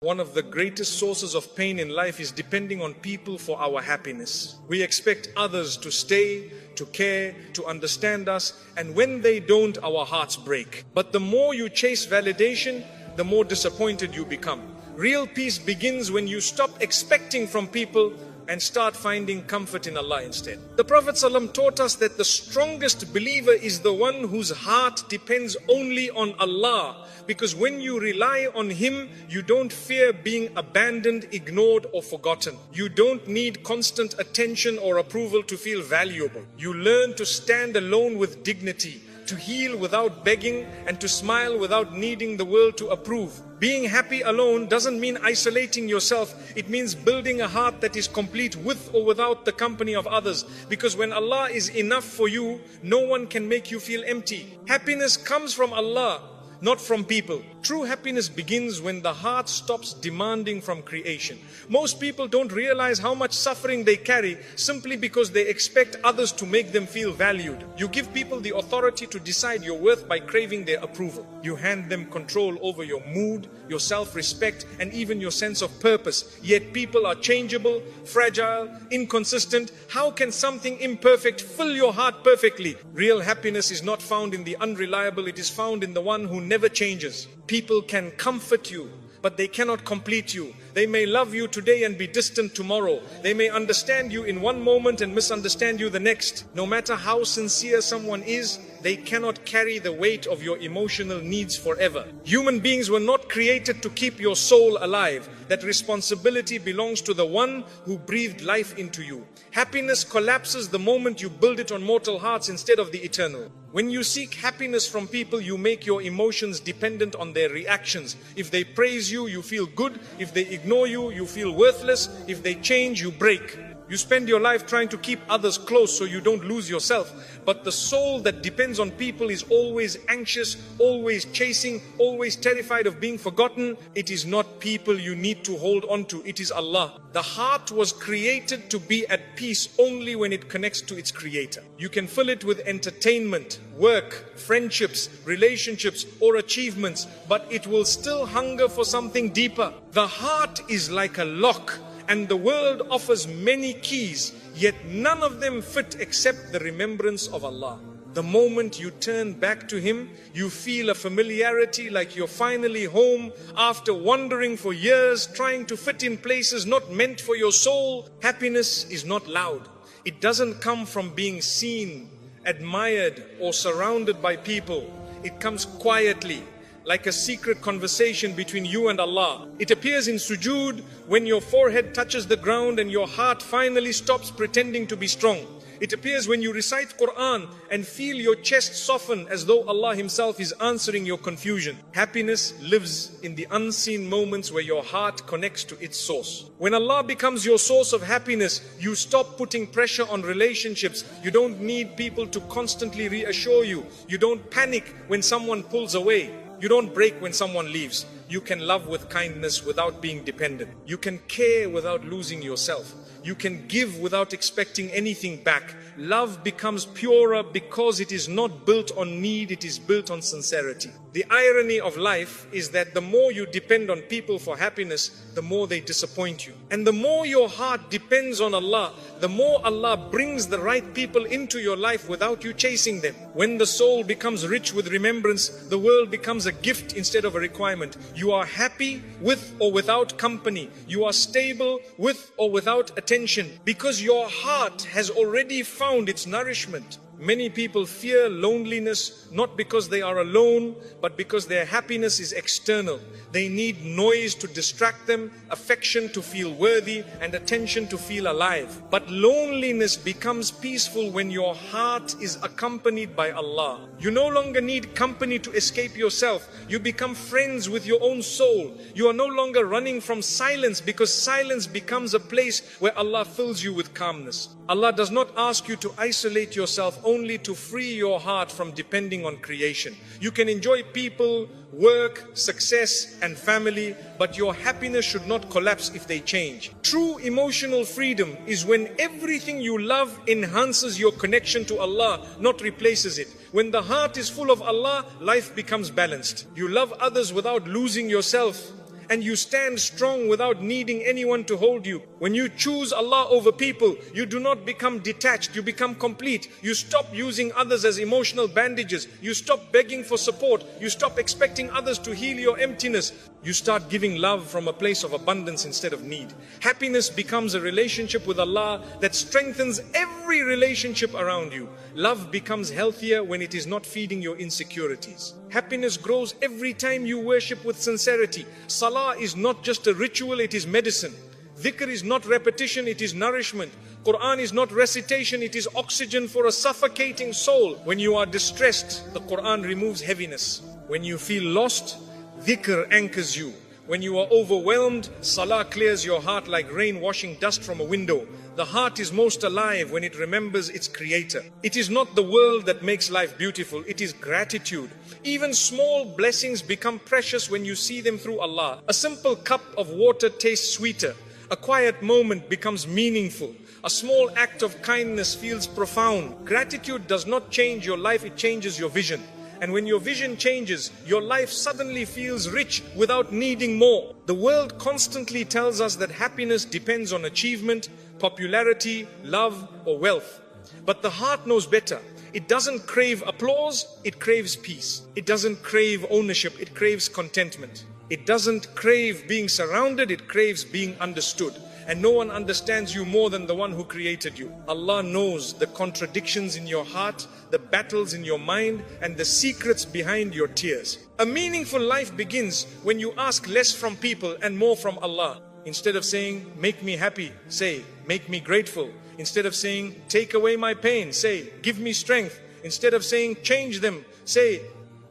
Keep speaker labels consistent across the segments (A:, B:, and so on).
A: One of the greatest sources of pain in life is depending on people for our happiness. We expect others to stay, to care, to understand us, and when they don't, our hearts break. But the more you chase validation, the more disappointed you become. Real peace begins when you stop expecting from people and start finding comfort in Allah instead. The Prophet ﷺ taught us that the strongest believer is the one whose heart depends only on Allah, because when you rely on Him, you don't fear being abandoned, ignored or forgotten. You don't need constant attention or approval to feel valuable. You learn to stand alone with dignity, to heal without begging, and to smile without needing the world to approve. Being happy alone doesn't mean isolating yourself. It means building a heart that is complete with or without the company of others. Because when Allah is enough for you, no one can make you feel empty. Happiness comes from Allah, not from people. True happiness begins when the heart stops demanding from creation. Most people don't realize how much suffering they carry simply because they expect others to make them feel valued. You give people the authority to decide your worth by craving their approval. You hand them control over your mood, your self-respect, and even your sense of purpose. Yet people are changeable, fragile, inconsistent. How can something imperfect fill your heart perfectly? Real happiness is not found in the unreliable, it is found in the one who never changes. People can comfort you, but they cannot complete you. They may love you today and be distant tomorrow. They may understand you in one moment and misunderstand you the next. No matter how sincere someone is, they cannot carry the weight of your emotional needs forever. Human beings were not created to keep your soul alive. That responsibility belongs to the one who breathed life into you. Happiness collapses the moment you build it on mortal hearts instead of the eternal. When you seek happiness from people, you make your emotions dependent on their reactions. If they praise you, you feel good. If they ignore you, you feel worthless. If they change, you break. You spend your life trying to keep others close so you don't lose yourself. But the soul that depends on people is always anxious, always chasing, always terrified of being forgotten. It is not people you need to hold on to, it is Allah. The heart was created to be at peace only when it connects to its creator. You can fill it with entertainment, work, friendships, relationships or achievements, but it will still hunger for something deeper. The heart is like a lock, and the world offers many keys, yet none of them fit except the remembrance of Allah. The moment you turn back to Him, you feel a familiarity like you're finally home after wandering for years, trying to fit in places not meant for your soul. Happiness is not loud. It doesn't come from being seen, admired, or surrounded by people. It comes quietly, like a secret conversation between you and Allah. It appears in sujood, when your forehead touches the ground and your heart finally stops pretending to be strong. It appears when you recite Quran and feel your chest soften as though Allah Himself is answering your confusion. Happiness lives in the unseen moments where your heart connects to its source. When Allah becomes your source of happiness, you stop putting pressure on relationships. You don't need people to constantly reassure you. You don't panic when someone pulls away. You don't break when someone leaves. You can love with kindness without being dependent. You can care without losing yourself. You can give without expecting anything back. Love becomes purer because it is not built on need, it is built on sincerity. The irony of life is that the more you depend on people for happiness, the more they disappoint you. And the more your heart depends on Allah, the more Allah brings the right people into your life without you chasing them. When the soul becomes rich with remembrance, the world becomes a gift instead of a requirement. You are happy with or without company. You are stable with or without attention, because your heart has already found its nourishment. Many people fear loneliness not because they are alone, but because their happiness is external. They need noise to distract them, affection to feel worthy, and attention to feel alive. But loneliness becomes peaceful when your heart is accompanied by Allah. You no longer need company to escape yourself. You become friends with your own soul. You are no longer running from silence, because silence becomes a place where Allah fills you with calmness. Allah does not ask you to isolate yourself only to free your heart from depending on creation. You can enjoy people, work, success and family, but your happiness should not collapse if they change. True emotional freedom is when everything you love enhances your connection to Allah, not replaces it. When the heart is full of Allah, life becomes balanced. You love others without losing yourself, and you stand strong without needing anyone to hold you. When you choose Allah over people, you do not become detached, you become complete. You stop using others as emotional bandages. You stop begging for support. You stop expecting others to heal your emptiness. You start giving love from a place of abundance instead of need. Happiness becomes a relationship with Allah that strengthens every relationship around you. Love becomes healthier when it is not feeding your insecurities. Happiness grows every time you worship with sincerity. Salah is not just a ritual, it is medicine. Dhikr is not repetition, it is nourishment. Quran is not recitation, it is oxygen for a suffocating soul. When you are distressed, the Quran removes heaviness. When you feel lost, dhikr anchors you. When you are overwhelmed, salah clears your heart like rain washing dust from a window. The heart is most alive when it remembers its creator. It is not the world that makes life beautiful, it is gratitude. Even small blessings become precious when you see them through Allah. A simple cup of water tastes sweeter. A quiet moment becomes meaningful. A small act of kindness feels profound. Gratitude does not change your life, it changes your vision. And when your vision changes, your life suddenly feels rich without needing more. The world constantly tells us that happiness depends on achievement, popularity, love, or wealth. But the heart knows better. It doesn't crave applause, it craves peace. It doesn't crave ownership, it craves contentment. It doesn't crave being surrounded, it craves being understood. And no one understands you more than the one who created you. Allah knows the contradictions in your heart, the battles in your mind, and the secrets behind your tears. A meaningful life begins when you ask less from people and more from Allah. Instead of saying, make me happy, say, make me grateful. Instead of saying, take away my pain, say, give me strength. Instead of saying, change them, say,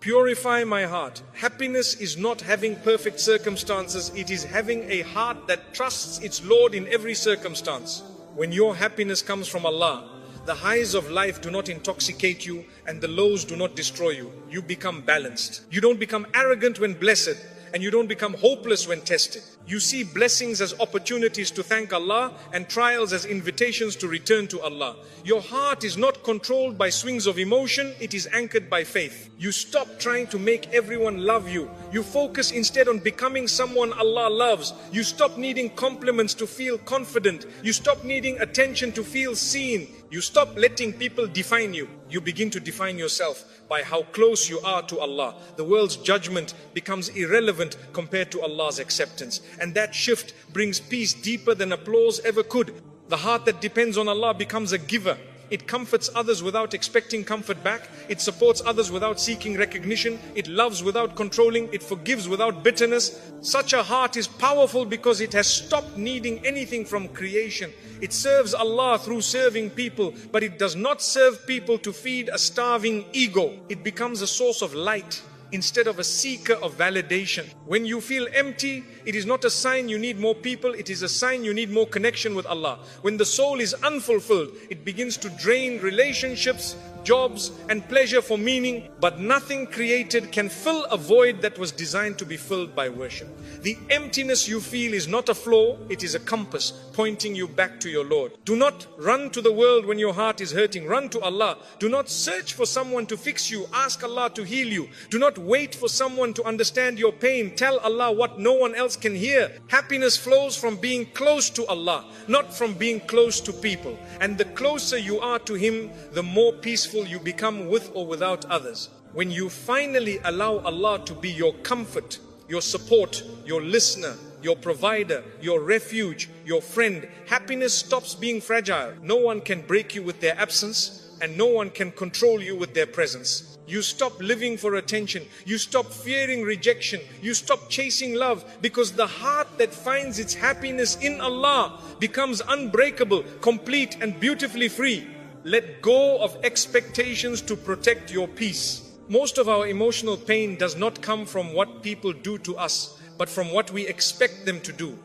A: purify my heart. Happiness is not having perfect circumstances, it is having a heart that trusts its Lord in every circumstance. When your happiness comes from Allah, the highs of life do not intoxicate you and the lows do not destroy you. You become balanced. You don't become arrogant when blessed, and you don't become hopeless when tested. You see blessings as opportunities to thank Allah and trials as invitations to return to Allah. Your heart is not controlled by swings of emotion, it is anchored by faith. You stop trying to make everyone love you. You focus instead on becoming someone Allah loves. You stop needing compliments to feel confident. You stop needing attention to feel seen. You stop letting people define you. You begin to define yourself by how close you are to Allah. The world's judgment becomes irrelevant compared to Allah's acceptance. And that shift brings peace deeper than applause ever could. The heart that depends on Allah becomes a giver. It comforts others without expecting comfort back. It supports others without seeking recognition. It loves without controlling. It forgives without bitterness. Such a heart is powerful because it has stopped needing anything from creation. It serves Allah through serving people, but it does not serve people to feed a starving ego. It becomes a source of light instead of a seeker of validation. When you feel empty, it is not a sign you need more people, it is a sign you need more connection with Allah. When the soul is unfulfilled, it begins to drain relationships, jobs, and pleasure for meaning, but nothing created can fill a void that was designed to be filled by worship. The emptiness you feel is not a flaw, it is a compass pointing you back to your Lord. Do not run to the world when your heart is hurting, run to Allah. Do not search for someone to fix you, ask Allah to heal you. Do not wait for someone to understand your pain, tell Allah what no one else can hear. Happiness flows from being close to Allah, not from being close to people. And the closer you are to Him, the more peaceful you become with or without others. When you finally allow Allah to be your comfort, your support, your listener, your provider, your refuge, your friend, happiness stops being fragile. No one can break you with their absence, and no one can control you with their presence. You stop living for attention. You stop fearing rejection. You stop chasing love, because the heart that finds its happiness in Allah becomes unbreakable, complete, and beautifully free. Let go of expectations to protect your peace. Most of our emotional pain does not come from what people do to us, but from what we expect them to do.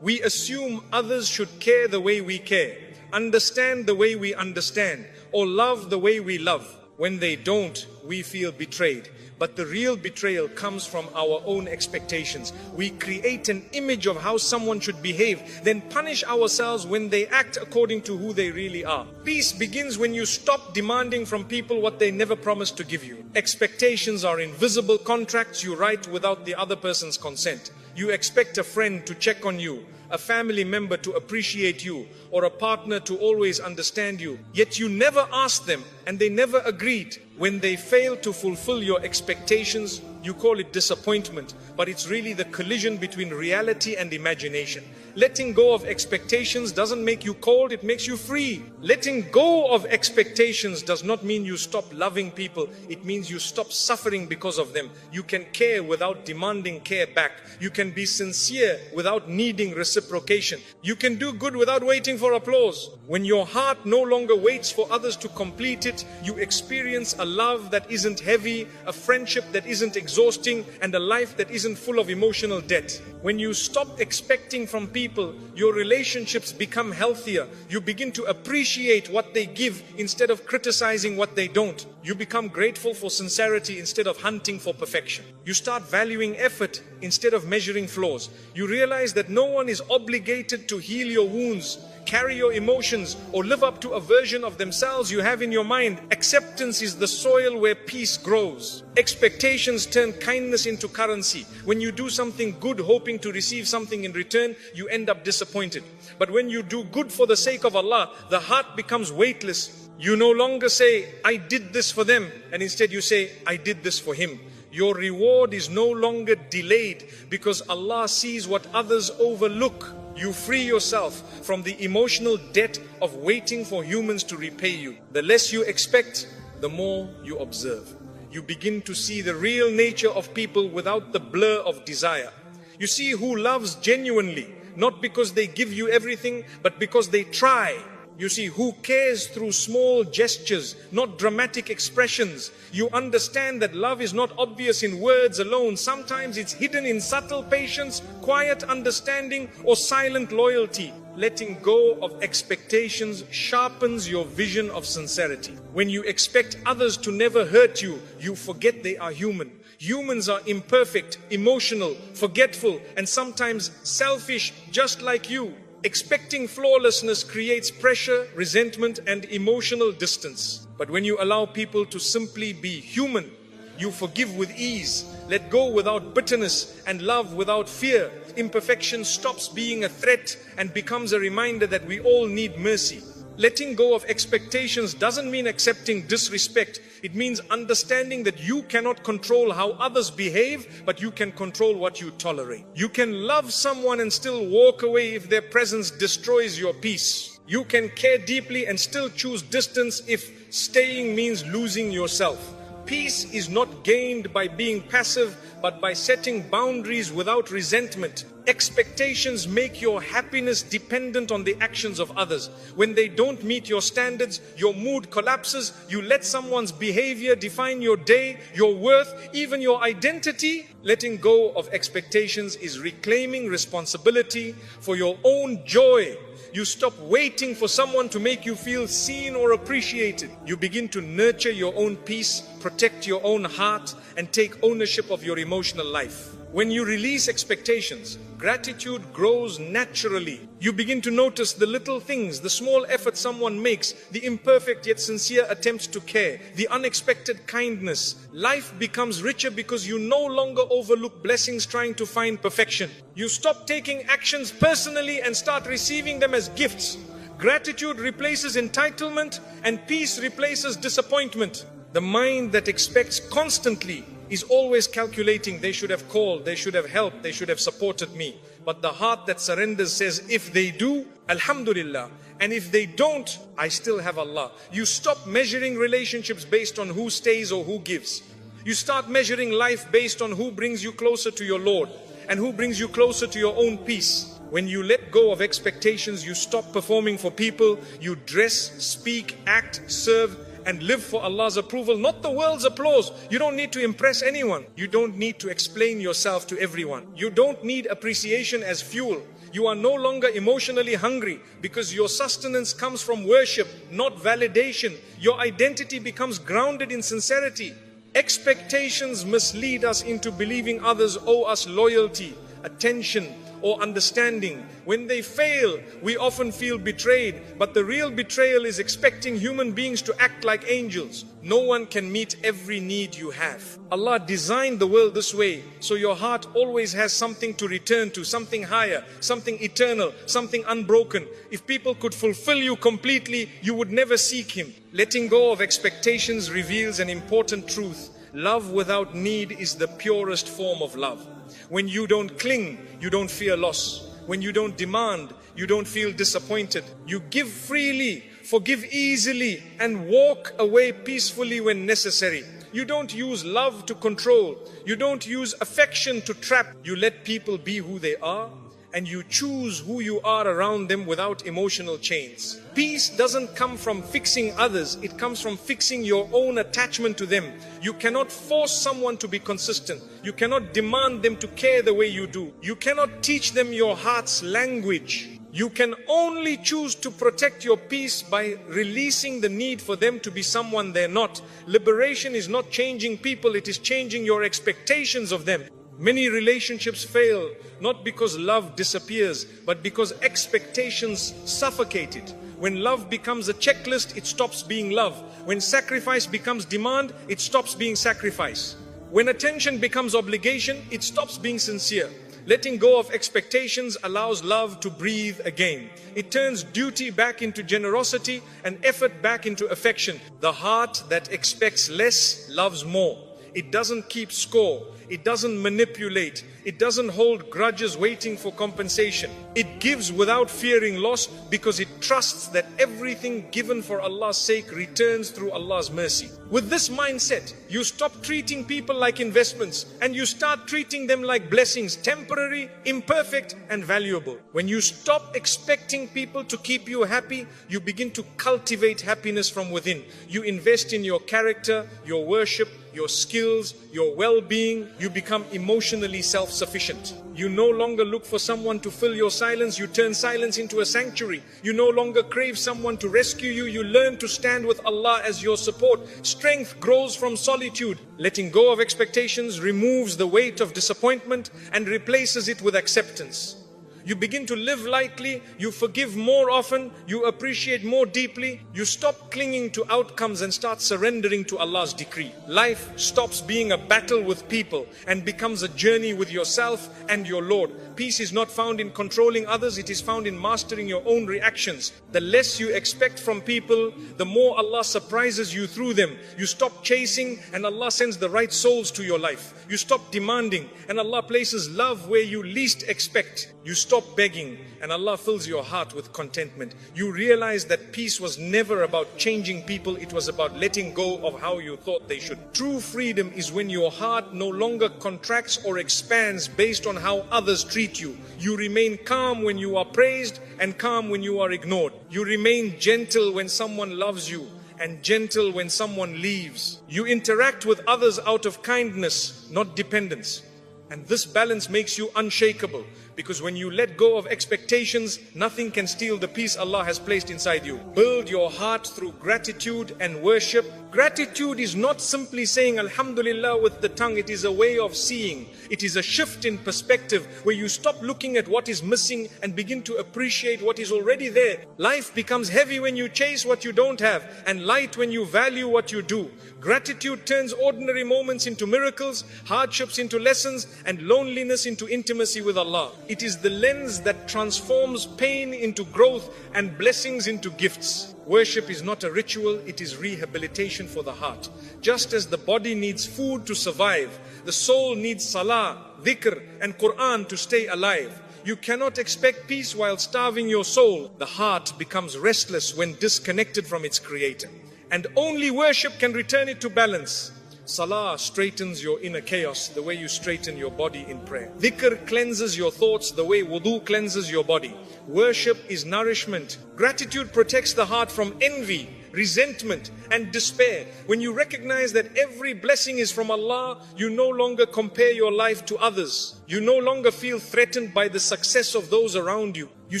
A: We assume others should care the way we care, understand the way we understand, or love the way we love. When they don't, we feel betrayed. But the real betrayal comes from our own expectations. We create an image of how someone should behave, then punish ourselves when they act according to who they really are. Peace begins when you stop demanding from people what they never promised to give you. Expectations are invisible contracts you write without the other person's consent. You expect a friend to check on you, a family member to appreciate you, or a partner to always understand you. Yet you never asked them and they never agreed. When they fail to fulfill your expectations, you call it disappointment, but it's really the collision between reality and imagination. Letting go of expectations doesn't make you cold, it makes you free. Letting go of expectations does not mean you stop loving people, it means you stop suffering because of them. You can care without demanding care back. You can be sincere without needing reciprocation. You can do good without waiting for applause. When your heart no longer waits for others to complete it, you experience a love that isn't heavy, a friendship that isn't exhausting, and a life that isn't full of emotional debt. When you stop expecting from people, your relationships become healthier. You begin to appreciate what they give instead of criticizing what they don't. You become grateful for sincerity instead of hunting for perfection. You start valuing effort instead of measuring flaws. You realize that no one is obligated to heal your wounds, carry your emotions, or live up to a version of themselves you have in your mind. Acceptance is the soil where peace grows. Expectations turn kindness into currency. When you do something good hoping to receive something in return, you end up disappointed. But when you do good for the sake of Allah, the heart becomes weightless. You no longer say, I did this for them, and instead you say, I did this for him. Your reward is no longer delayed because Allah sees what others overlook. You free yourself from the emotional debt of waiting for humans to repay you. The less you expect, the more you observe. You begin to see the real nature of people without the blur of desire. You see who loves genuinely, not because they give you everything, but because they try. You see who cares through small gestures, not dramatic expressions. You understand that love is not obvious in words alone. Sometimes it's hidden in subtle patience, quiet understanding, or silent loyalty. Letting go of expectations sharpens your vision of sincerity. When you expect others to never hurt you, you forget they are human. Humans are imperfect, emotional, forgetful, and sometimes selfish, just like you. Expecting flawlessness creates pressure, resentment, and emotional distance. But when you allow people to simply be human, you forgive with ease, let go without bitterness, and love without fear. Imperfection stops being a threat and becomes a reminder that we all need mercy. Letting go of expectations doesn't mean accepting disrespect. It means understanding that you cannot control how others behave, but you can control what you tolerate. You can love someone and still walk away if their presence destroys your peace. You can care deeply and still choose distance if staying means losing yourself. Peace is not gained by being passive, but by setting boundaries without resentment. Expectations make your happiness dependent on the actions of others. When they don't meet your standards, your mood collapses. You let someone's behavior define your day, your worth, even your identity. Letting go of expectations is reclaiming responsibility for your own joy. You stop waiting for someone to make you feel seen or appreciated. You begin to nurture your own peace, protect your own heart, and take ownership of your emotional life. When you release expectations, gratitude grows naturally. You begin to notice the little things, the small effort someone makes, the imperfect yet sincere attempts to care, the unexpected kindness. Life becomes richer because you no longer overlook blessings trying to find perfection. You stop taking actions personally and start receiving them as gifts. Gratitude replaces entitlement and peace replaces disappointment. The mind that expects constantly is always calculating, they should have called, they should have helped, they should have supported me. But the heart that surrenders says, if they do, Alhamdulillah. And if they don't, I still have Allah. You stop measuring relationships based on who stays or who gives. You start measuring life based on who brings you closer to your Lord and who brings you closer to your own peace. When you let go of expectations, you stop performing for people. You dress, speak, act, serve, and live for Allah's approval, not the world's applause. You don't need to impress anyone. You don't need to explain yourself to everyone. You don't need appreciation as fuel. You are no longer emotionally hungry because your sustenance comes from worship, not validation. Your identity becomes grounded in sincerity. Expectations mislead us into believing others owe us loyalty, attention, or understanding. When they fail, we often feel betrayed, but the real betrayal is expecting human beings to act like angels. No one can meet every need you have. Allah designed the world this way, so your heart always has something to return to, something higher, something eternal, something unbroken. If people could fulfill you completely, you would never seek Him. Letting go of expectations reveals an important truth. Love without need is the purest form of love. When you don't cling, you don't fear loss. When you don't demand, you don't feel disappointed. You give freely, forgive easily, and walk away peacefully when necessary. You don't use love to control. You don't use affection to trap. You let people be who they are, and you choose who you are around them without emotional chains. Peace doesn't come from fixing others, it comes from fixing your own attachment to them. You cannot force someone to be consistent. You cannot demand them to care the way you do. You cannot teach them your heart's language. You can only choose to protect your peace by releasing the need for them to be someone they're not. Liberation is not changing people, it is changing your expectations of them. Many relationships fail not because love disappears, but because expectations suffocate it. When love becomes a checklist, it stops being love. When sacrifice becomes demand, it stops being sacrifice. When attention becomes obligation, it stops being sincere. Letting go of expectations allows love to breathe again. It turns duty back into generosity and effort back into affection. The heart that expects less loves more. It doesn't keep score. It doesn't manipulate. It doesn't hold grudges waiting for compensation. It gives without fearing loss because it trusts that everything given for Allah's sake returns through Allah's mercy. With this mindset, you stop treating people like investments and you start treating them like blessings, temporary, imperfect, and valuable. When you stop expecting people to keep you happy, you begin to cultivate happiness from within. You invest in your character, your worship, your skills, your well-being. You become emotionally self-sufficient. You no longer look for someone to fill your silence. You turn silence into a sanctuary. You no longer crave someone to rescue you. You learn to stand with Allah as your support. Strength grows from solitude. Letting go of expectations removes the weight of disappointment and replaces it with acceptance. You begin to live lightly, you forgive more often, you appreciate more deeply, you stop clinging to outcomes and start surrendering to Allah's decree. Life stops being a battle with people and becomes a journey with yourself and your Lord. Peace is not found in controlling others, it is found in mastering your own reactions. The less you expect from people, the more Allah surprises you through them. You stop chasing and Allah sends the right souls to your life. You stop demanding and Allah places love where you least expect. You stop begging and Allah fills your heart with contentment. You realize that peace was never about changing people, it was about letting go of how you thought they should. True freedom is when your heart no longer contracts or expands based on how others treat you. You remain calm when you are praised and calm when you are ignored. You remain gentle when someone loves you and gentle when someone leaves. You interact with others out of kindness, not dependence. And this balance makes you unshakable, because when you let go of expectations, nothing can steal the peace Allah has placed inside you. Build your heart through gratitude and worship. Gratitude is not simply saying Alhamdulillah with the tongue, it is a way of seeing. It is a shift in perspective where you stop looking at what is missing and begin to appreciate what is already there. Life becomes heavy when you chase what you don't have and light when you value what you do. Gratitude turns ordinary moments into miracles, hardships into lessons, and loneliness into intimacy with Allah. It is the lens that transforms pain into growth and blessings into gifts. Worship is not a ritual, it is rehabilitation for the heart. Just as the body needs food to survive, the soul needs salah, dhikr, and Quran to stay alive. You cannot expect peace while starving your soul. The heart becomes restless when disconnected from its creator. And only worship can return it to balance. Salah straightens your inner chaos the way you straighten your body in prayer. Dhikr cleanses your thoughts the way wudu cleanses your body. Worship is nourishment. Gratitude protects the heart from envy, resentment, and despair. When you recognize that every blessing is from Allah, you no longer compare your life to others. You no longer feel threatened by the success of those around you. You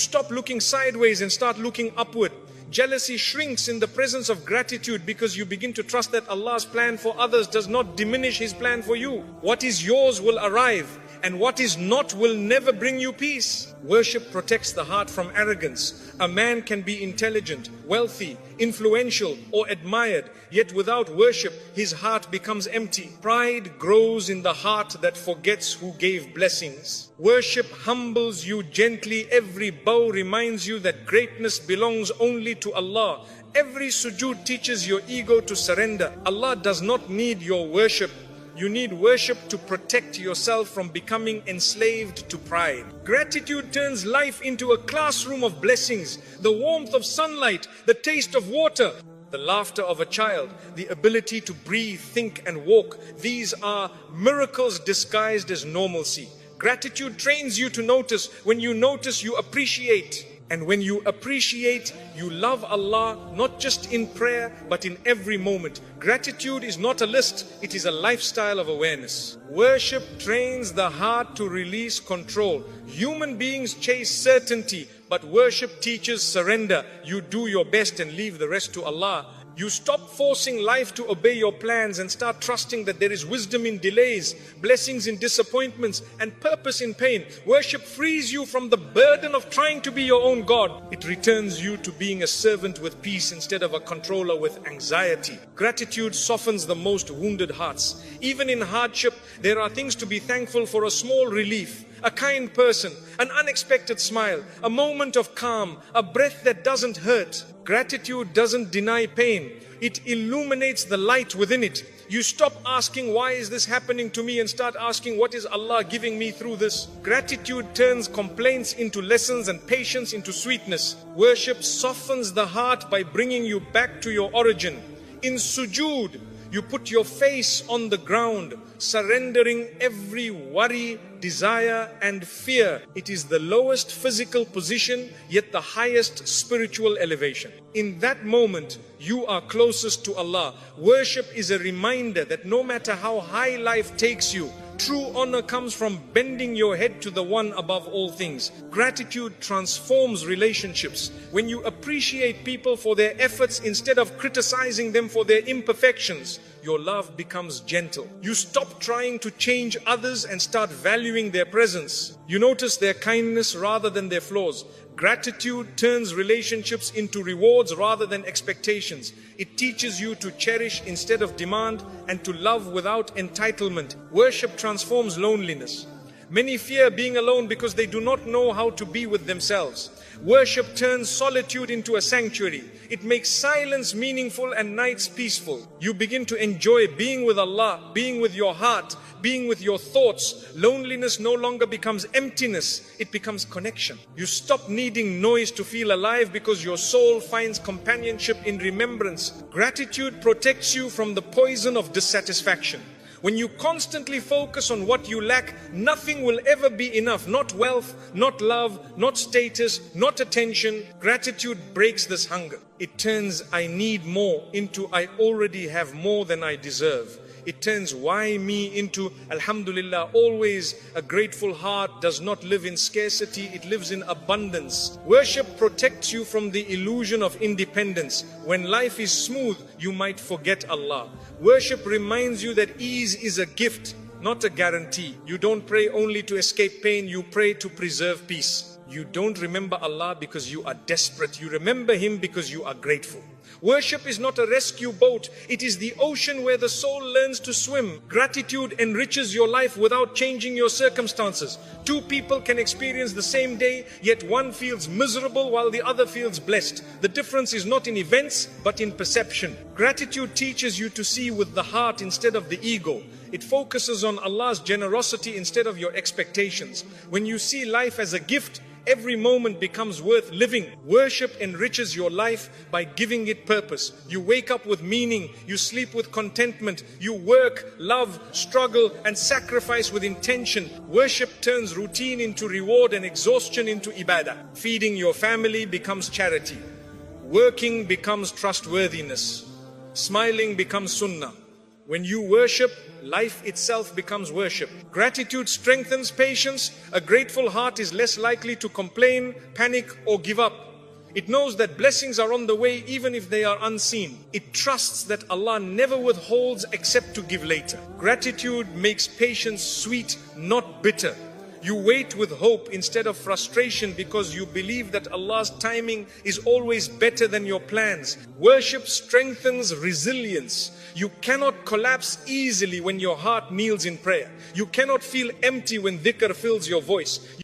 A: stop looking sideways and start looking upward. Jealousy shrinks in the presence of gratitude because you begin to trust that Allah's plan for others does not diminish His plan for you. What is yours will arrive, and what is not will never bring you peace. Worship protects the heart from arrogance. A man can be intelligent, wealthy, influential, or admired, yet without worship, his heart becomes empty. Pride grows in the heart that forgets who gave blessings. Worship humbles you gently. Every bow reminds you that greatness belongs only to Allah. Every sujood teaches your ego to surrender. Allah does not need your worship. You need worship to protect yourself from becoming enslaved to pride. Gratitude turns life into a classroom of blessings. The warmth of sunlight, the taste of water, the laughter of a child, the ability to breathe, think and walk. These are miracles disguised as normalcy. Gratitude trains you to notice. When you notice, you appreciate. And when you appreciate, you love Allah, not just in prayer, but in every moment. Gratitude is not a list, it is a lifestyle of awareness. Worship trains the heart to release control. Human beings chase certainty, but worship teaches surrender. You do your best and leave the rest to Allah. You stop forcing life to obey your plans and start trusting that there is wisdom in delays, blessings in disappointments, and purpose in pain. Worship frees you from the burden of trying to be your own God. It returns you to being a servant with peace instead of a controller with anxiety. Gratitude softens the most wounded hearts. Even in hardship, there are things to be thankful for: a small relief, a kind person, an unexpected smile, a moment of calm, a breath that doesn't hurt. Gratitude doesn't deny pain, it illuminates the light within it. You stop asking, why is this happening to me, and start asking, what is Allah giving me through this? Gratitude turns complaints into lessons and patience into sweetness. Worship softens the heart by bringing you back to your origin. In sujood, you put your face on the ground, surrendering every worry, desire and fear. It is the lowest physical position, yet the highest spiritual elevation. In that moment, you are closest to Allah. Worship is a reminder that no matter how high life takes you, true honor comes from bending your head to the one above all things. Gratitude transforms relationships. When you appreciate people for their efforts instead of criticizing them for their imperfections, your love becomes gentle. You stop trying to change others and start valuing their presence. You notice their kindness rather than their flaws. Gratitude turns relationships into rewards rather than expectations. It teaches you to cherish instead of demand and to love without entitlement. Worship transforms loneliness. Many fear being alone because they do not know how to be with themselves. Worship turns solitude into a sanctuary. It makes silence meaningful and nights peaceful. You begin to enjoy being with Allah, being with your heart, being with your thoughts. Loneliness no longer becomes emptiness, it becomes connection. You stop needing noise to feel alive because your soul finds companionship in remembrance. Gratitude protects you from the poison of dissatisfaction. When you constantly focus on what you lack, nothing will ever be enough. Not wealth, not love, not status, not attention. Gratitude breaks this hunger. It turns I need more into I already have more than I deserve. It turns why me into Alhamdulillah. Always a grateful heart does not live in scarcity, it lives in abundance. Worship protects you from the illusion of independence. When life is smooth, you might forget Allah. Worship reminds you that ease is a gift, not a guarantee. You don't pray only to escape pain, you pray to preserve peace. You don't remember Allah because you are desperate. You remember Him because you are grateful. Worship is not a rescue boat. It is the ocean where the soul learns to swim. Gratitude enriches your life without changing your circumstances. Two people can experience the same day, yet one feels miserable while the other feels blessed. The difference is not in events, but in perception. Gratitude teaches you to see with the heart instead of the ego. It focuses on Allah's generosity instead of your expectations. When you see life as a gift, every moment becomes worth living. Worship enriches your life by giving it purpose. You wake up with meaning, you sleep with contentment, you work, love, struggle and sacrifice with intention. Worship turns routine into reward and exhaustion into ibadah. Feeding your family becomes charity. Working becomes trustworthiness. Smiling becomes sunnah. When you worship, life itself becomes worship. Gratitude strengthens patience. A grateful heart is less likely to complain, panic or give up. It knows that blessings are on the way even if they are unseen. It trusts that Allah never withholds except to give later. Gratitude makes patience sweet, not bitter. You wait with hope instead of frustration because you believe that Allah's timing is always better than your plans. Worship strengthens resilience. You cannot collapse easily when your heart kneels in prayer. You cannot feel empty when dhikr fills your voice.